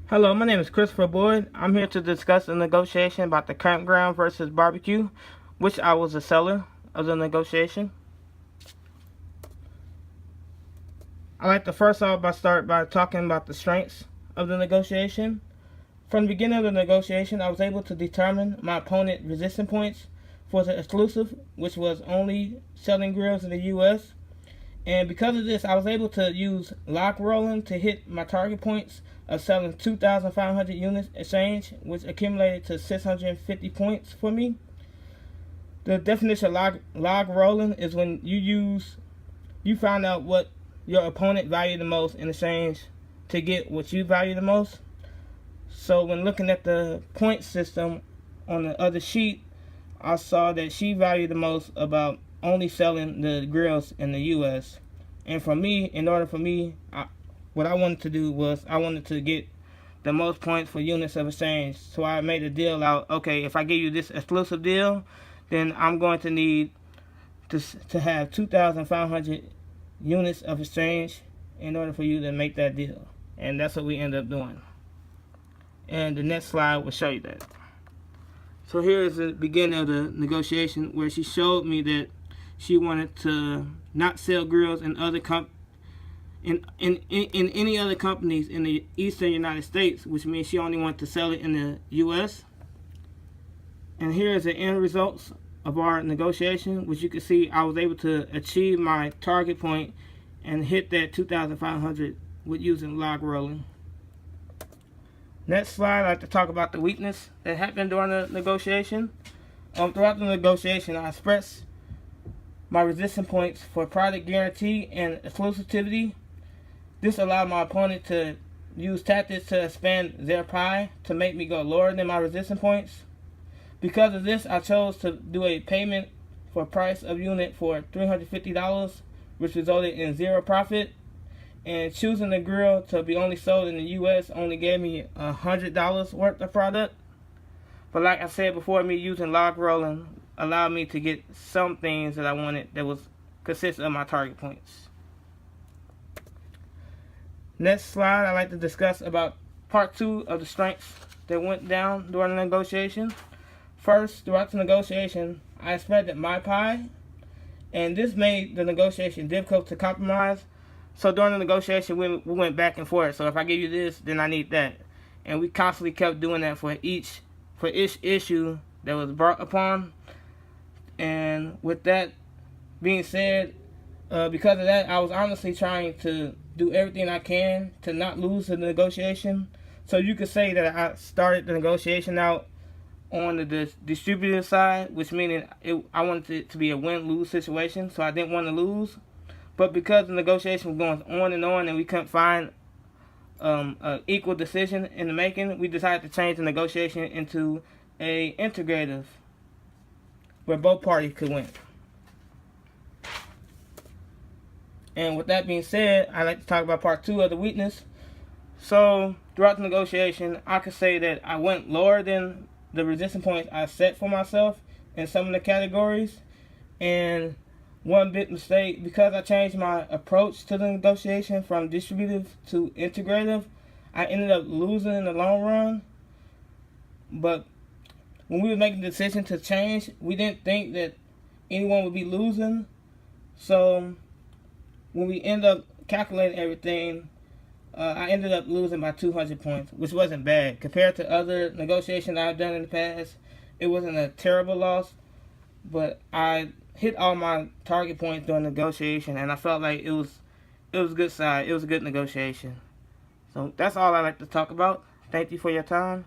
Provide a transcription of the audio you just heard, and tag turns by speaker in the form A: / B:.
A: Hello, my name is Christopher Boyd. I'm here to discuss a negotiation about the campground versus barbecue, which I was a seller of the negotiation. I like to first off start by talking about the strengths of the negotiation. From the beginning of the negotiation, I was able to determine my opponent resistance points for the exclusive, which was only selling grills in the U.S. And because of this, I was able to use lock rolling to hit my target points of selling 2,500 units exchange, which accumulated to 650 points for me. The definition of log rolling is when you find out what your opponent valued the most in exchange to get what you value the most. So when looking at the point system on the other sheet, I saw that she valued the most about only selling the grills in the U.S. And for me, in order for me, what I wanted to do was I wanted to get the most points for units of exchange. So I made a deal out, okay, if I give you this exclusive deal, then I'm going to need to have 2,500 units of exchange in order for you to make that deal. And that's what we ended up doing. And the next slide will show you that. So here is the beginning of the negotiation where she showed me that she wanted to not sell grills in other in any other companies in the eastern United States, which means she only wanted to sell it in the U.S. And here is the end results of our negotiation, which you can see I was able to achieve my target point and hit that 2,500 with using log rolling. Next slide, I'd like to talk about the weakness that happened during the negotiation. Throughout the negotiation, I expressed my resistance points for product guarantee and exclusivity. This allowed my opponent to use tactics to expand their pie to make me go lower than my resistance points. Because of this, I chose to do a payment for a price of unit for $350, which resulted in zero profit. And choosing the grill to be only sold in the U.S. only gave me $100 worth of product. But like I said before, me using log rolling allowed me to get some things that I wanted that was consist of my target points. Next slide, I'd like to discuss about part 2 of the strengths that went down during the negotiation. First, throughout the negotiation, I expanded my pie, and this made the negotiation difficult to compromise. So during the negotiation, we went back and forth. So if I give you this, then I need that. And we constantly kept doing that for each issue that was brought upon. And with that being said, because of that, I was honestly trying to do everything I can to not lose the negotiation. So you could say that I started the negotiation out on the distributor side, which meaning I wanted it to be a win-lose situation. So I didn't want to lose. But because the negotiation was going on and we couldn't find an equal decision in the making, we decided to change the negotiation into a integrative where both parties could win. And with that being said, I'd like to talk about part 2 of the weakness. So throughout the negotiation, I could say that I went lower than the resistance points I set for myself in some of the categories. And one big mistake, because I changed my approach to the negotiation from distributive to integrative, I ended up losing in the long run. But when we were making the decision to change, we didn't think that anyone would be losing. So when we ended up calculating everything, I ended up losing by 200 points, which wasn't bad. Compared to other negotiations I've done in the past, it wasn't a terrible loss, but I hit all my target points during negotiation, and I felt like it was a good side. It was a good negotiation. So that's all I like to talk about. Thank you for your time.